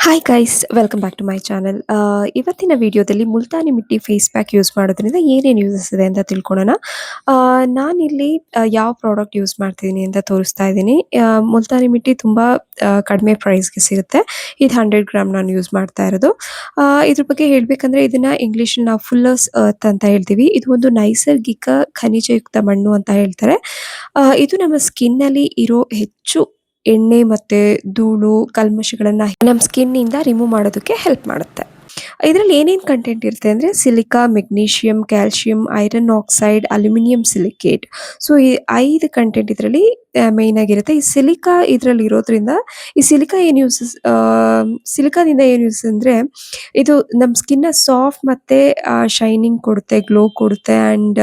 Hi guys welcome back to my channel. ಇವತ್ತಿನ ವಿಡಿಯೋದಲ್ಲಿ Multani mitti face pack use ಮಾಡೋದ್ರಿಂದ ಏನೇನು ಯೂಸಸ್ ಇದೆ ಅಂತ ತಿಳ್ಕೊಳ್ಳೋಣ. ನಾನಿಲ್ಲಿ ಯಾವ ಪ್ರಾಡಕ್ಟ್ ಯೂಸ್ ಮಾಡ್ತಿದ್ದೀನಿ ಅಂತ ತೋರಿಸ್ತಾ ಇದ್ದೀನಿ. ಮುಲ್ತಾನಿ ಮಿಟ್ಟಿ ತುಂಬ ಕಡಿಮೆ ಪ್ರೈಸ್ಗೆ ಸಿಗುತ್ತೆ. ಇದು 100 ಗ್ರಾಮ್ ನಾನು ಯೂಸ್ ಮಾಡ್ತಾ ಇರೋದು. ಇದ್ರ ಬಗ್ಗೆ ಹೇಳಬೇಕಂದ್ರೆ ಇದನ್ನ ಇಂಗ್ಲೀಷಲ್ಲಿ ನಾವು ಫುಲ್ಲರ್ಸ್ ಅರ್ತ್ ಅಂತ ಹೇಳ್ತೀವಿ. ಇದು ಒಂದು ನೈಸರ್ಗಿಕ ಖನಿಜಯುಕ್ತ ಮಣ್ಣು ಅಂತ ಹೇಳ್ತಾರೆ. ಇದು ನಮ್ಮ ಸ್ಕಿನ್ನಲ್ಲಿ ಇರೋ ಹೆಚ್ಚು ಎಣ್ಣೆ ಮತ್ತೆ ಧೂಳು ಕಲ್ಮಶಗಳನ್ನ ನಮ್ಮ ಸ್ಕಿನ್ ಇಂದ ರಿಮೂವ್ ಮಾಡೋದಕ್ಕೆ ಹೆಲ್ಪ್ ಮಾಡುತ್ತೆ. ಇದರಲ್ಲಿ ಏನೇನು ಕಂಟೆಂಟ್ ಇರುತ್ತೆ ಅಂದ್ರೆ silica, magnesium, calcium, iron oxide, aluminium silicate. So ಈ 5 ಕಂಟೆಂಟ್ ಇದರಲ್ಲಿ ಮೇನ್ ಆಗಿರುತ್ತೆ. ಈ ಸಿಲಿಕಾ ಇದರಲ್ಲಿ ಇರೋದ್ರಿಂದ ಈ ಸಿಲಿಕಾ ಏನು ಯೂಸಸ್ ಸಿಲಿಕಾದಿಂದ ಏನು ಯೂಸ್ ಅಂದ್ರೆ ಇದು ನಮ್ಮ ಸ್ಕಿನ್ನ ಸಾಫ್ಟ್ ಮತ್ತೆ ಶೈನಿಂಗ್ ಕೊಡುತ್ತೆ, ಗ್ಲೋ ಕೊಡುತ್ತೆ. ಅಂಡ್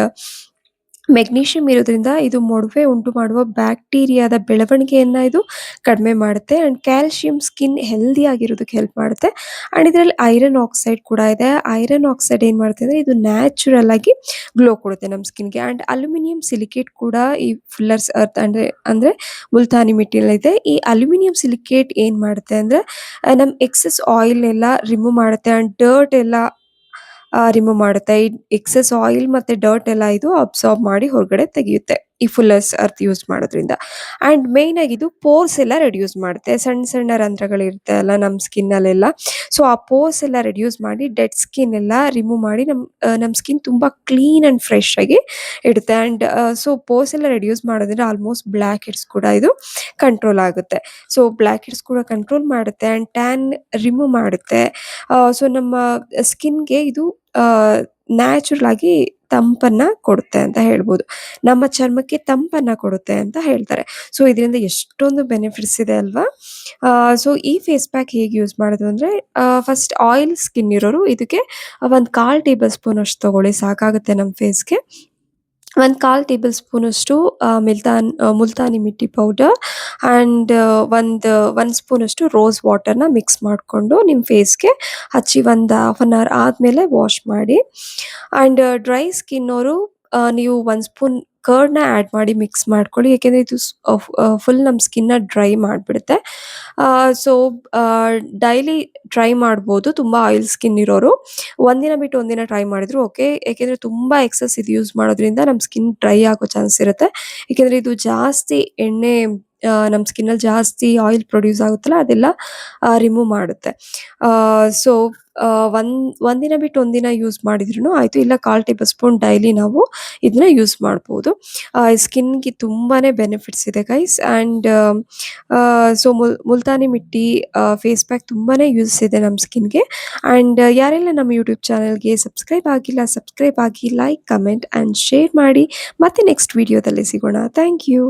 ಮೆಗ್ನೀಷಿಯಂ ಇರೋದ್ರಿಂದ ಇದು ಮೊಡವೆ ಉಂಟು ಮಾಡುವ ಬ್ಯಾಕ್ಟೀರಿಯಾದ ಬೆಳವಣಿಗೆಯನ್ನ ಇದು ಕಡಿಮೆ ಮಾಡುತ್ತೆ. ಅಂಡ್ ಕ್ಯಾಲ್ಶಿಯಂ ಸ್ಕಿನ್ ಹೆಲ್ದಿ ಆಗಿರೋದಕ್ಕೆ ಹೆಲ್ಪ್ ಮಾಡುತ್ತೆ. ಅಂಡ್ ಇದರಲ್ಲಿ ಐರನ್ ಆಕ್ಸೈಡ್ ಕೂಡ ಇದೆ. ಐರನ್ ಆಕ್ಸೈಡ್ ಏನ್ ಮಾಡುತ್ತೆ ಅಂದ್ರೆ ಇದು ನ್ಯಾಚುರಲ್ ಆಗಿ ಗ್ಲೋ ಕೊಡುತ್ತೆ ನಮ್ಮ ಸ್ಕಿನ್ಗೆ. ಅಂಡ್ ಅಲ್ಯೂಮಿನಿಯಂ ಸಿಲಿಕೇಟ್ ಕೂಡ ಈ ಫುಲ್ಲರ್ಸ್ ಅರ್ತ್ ಅಂದ್ರೆ ಮುಲ್ತಾನಿ ಮಿಟ್ಟಿಯಲ್ಲಿ ಇದೆ. ಈ ಅಲ್ಯೂಮಿನಿಯಂ ಸಿಲಿಕೇಟ್ ಏನ್ ಮಾಡುತ್ತೆ ಅಂದ್ರೆ ನಮ್ಮ ಎಕ್ಸೆಸ್ ಆಯಿಲ್ ಎಲ್ಲ ರಿಮೂವ್ ಮಾಡುತ್ತೆ. ಅಂಡ್ ಡರ್ಟ್ ಎಲ್ಲ ರಿಮೂವ್ ಮಾಡುತ್ತೆ. ಈ ಎಕ್ಸೆಸ್ ಆಯಿಲ್ ಮತ್ತೆ ಡರ್ಟ್ ಎಲ್ಲ ಇದು ಅಬ್ಸಾರ್ಬ್ ಮಾಡಿ ಹೊರಗಡೆ ತೆಗೆಯುತ್ತೆ ಈ ಫುಲ್ಲರ್ಸ್ ಅರ್ತ್ ಯೂಸ್ ಮಾಡೋದ್ರಿಂದ. ಅಂಡ್ ಮೇನ್ ಆಗಿ ಇದು ಪೋರ್ಸ್ ಎಲ್ಲ ರೆಡ್ಯೂಸ್ ಮಾಡುತ್ತೆ. ಸಣ್ಣ ಸಣ್ಣ ರಂಧ್ರಗಳಿರುತ್ತೆ ಅಲ್ಲ ನಮ್ಮ ಸ್ಕಿನ್ ಅಲ್ಲೆಲ್ಲ. ಸೊ ಆ ಪೋರ್ಸ್ ಎಲ್ಲ ರೆಡ್ಯೂಸ್ ಮಾಡಿ ಡೆಡ್ ಸ್ಕಿನ್ ಎಲ್ಲ ರಿಮೂವ್ ಮಾಡಿ ನಮ್ಮ ಸ್ಕಿನ್ ತುಂಬಾ ಕ್ಲೀನ್ ಅಂಡ್ ಫ್ರೆಶ್ ಆಗಿ ಇಡುತ್ತೆ. ಅಂಡ್ ಸೊ ಪೋರ್ಸ್ ಎಲ್ಲ ರೆಡ್ಯೂಸ್ ಮಾಡೋದ್ರಿಂದ ಆಲ್ಮೋಸ್ಟ್ ಬ್ಲ್ಯಾಕ್ ಹೆಡ್ಸ್ ಕೂಡ ಇದು ಕಂಟ್ರೋಲ್ ಆಗುತ್ತೆ. ಸೊ ಬ್ಲ್ಯಾಕ್ ಹೆಡ್ಸ್ ಕೂಡ ಕಂಟ್ರೋಲ್ ಮಾಡುತ್ತೆ. ಅಂಡ್ ಟ್ಯಾನ್ ರಿಮೂವ್ ಮಾಡುತ್ತೆ. ಸೊ ನಮ್ಮ ಸ್ಕಿನ್ಗೆ ಇದು ನ್ಯಾಚುರಲ್ ಆಗಿ ತಂಪನ್ನ ಕೊಡುತ್ತೆ ಅಂತ ಹೇಳ್ಬೋದು. ನಮ್ಮ ಚರ್ಮಕ್ಕೆ ತಂಪನ್ನ ಕೊಡುತ್ತೆ ಅಂತ ಹೇಳ್ತಾರೆ. ಸೊ ಇದರಿಂದ ಎಷ್ಟೊಂದು ಬೆನಿಫಿಟ್ಸ್ ಇದೆ ಅಲ್ವಾ. ಸೊ ಈ ಫೇಸ್ ಪ್ಯಾಕ್ ಹೇಗೆ ಯೂಸ್ ಮಾಡೋದು ಅಂದ್ರೆ ಫಸ್ಟ್ ಆಯಿಲ್ ಸ್ಕಿನ್ ಇರೋರು ಇದಕ್ಕೆ 1/4 ಟೇಬಲ್ ಸ್ಪೂನ್ ಅಷ್ಟು ತಗೊಳ್ಳಿ, ಸಾಕಾಗುತ್ತೆ ನಮ್ಮ ಫೇಸ್ಗೆ. 1/4 ಟೇಬಲ್ ಸ್ಪೂನ್ ಅಷ್ಟು ಮುಲ್ತಾನಿ ಮಿಟ್ಟಿ ಪೌಡರ್ ಅಂಡ್ ಒಂದು ಸ್ಪೂನ್ ಅಷ್ಟು ರೋಸ್ ವಾಟರ್ನ ಮಿಕ್ಸ್ ಮಾಡಿಕೊಂಡು ನಿಮ್ಮ ಫೇಸ್ಗೆ ಹಚ್ಚಿ ಒಂದು ಹಾಫ್ ಅನ್ ಅವರ್ ಆದಮೇಲೆ ವಾಶ್ ಮಾಡಿ. ಅಂಡ್ ಡ್ರೈ ಸ್ಕಿನ್ ಅವರು ನೀವು 1 ಸ್ಪೂನ್ ಕರ್ಡ್ನ ಆ್ಯಡ್ ಮಾಡಿ ಮಿಕ್ಸ್ ಮಾಡ್ಕೊಳ್ಳಿ. ಯಾಕೆಂದರೆ ಇದು ಫುಲ್ ನಮ್ಮ ಸ್ಕಿನ್ನ ಡ್ರೈ ಮಾಡಿಬಿಡುತ್ತೆ. ಸೊ ಡೈಲಿ ಟ್ರೈ ಮಾಡ್ಬೋದು ತುಂಬ ಆಯಿಲ್ ಸ್ಕಿನ್ ಇರೋರು. ಒಂದಿನ ಬಿಟ್ಟು ಒಂದಿನ ಟ್ರೈ ಮಾಡಿದ್ರು ಓಕೆ. ಯಾಕೆಂದರೆ ತುಂಬ ಎಕ್ಸಸ್ ಇದು ಯೂಸ್ ಮಾಡೋದ್ರಿಂದ ನಮ್ಮ ಸ್ಕಿನ್ ಡ್ರೈ ಆಗೋ ಚಾನ್ಸ್ ಇರುತ್ತೆ. ಯಾಕೆಂದರೆ ಇದು ಜಾಸ್ತಿ ಎಣ್ಣೆ ನಮ್ಮ ಸ್ಕಿನ್ನಲ್ಲಿ ಜಾಸ್ತಿ ಆಯಿಲ್ ಪ್ರೊಡ್ಯೂಸ್ ಆಗುತ್ತಲ್ಲ ಅದೆಲ್ಲ ರಿಮೂವ್ ಮಾಡುತ್ತೆ. ಸೊ ಒಂದಿನ ಬಿಟ್ಟು ಒಂದಿನ ಯೂಸ್ ಮಾಡಿದ್ರೂ ಆಯಿತು, ಇಲ್ಲ 1/4 ಟೇಬಲ್ ಸ್ಪೂನ್ ಡೈಲಿ ನಾವು ಇದನ್ನ ಯೂಸ್ ಮಾಡ್ಬೋದು. ಸ್ಕಿನ್ಗೆ ತುಂಬಾ ಬೆನಿಫಿಟ್ಸ್ ಇದೆ guys. And so Multani mitti face pack ತುಂಬಾ ಯೂಸ್ ಇದೆ ನಮ್ಮ ಸ್ಕಿನ್ಗೆ. ಆ್ಯಂಡ್ ಯಾರೆಲ್ಲ ನಮ್ಮ ಯೂಟ್ಯೂಬ್ ಚಾನಲ್ಗೆ ಸಬ್ಸ್ಕ್ರೈಬ್ ಆಗಿಲ್ಲ ಸಬ್ಸ್ಕ್ರೈಬ್ ಆಗಿ, ಲೈಕ್, ಕಮೆಂಟ್ ಆ್ಯಂಡ್ ಶೇರ್ ಮಾಡಿ. ಮತ್ತೆ ನೆಕ್ಸ್ಟ್ ವಿಡಿಯೋದಲ್ಲಿ ಸಿಗೋಣ. Thank you.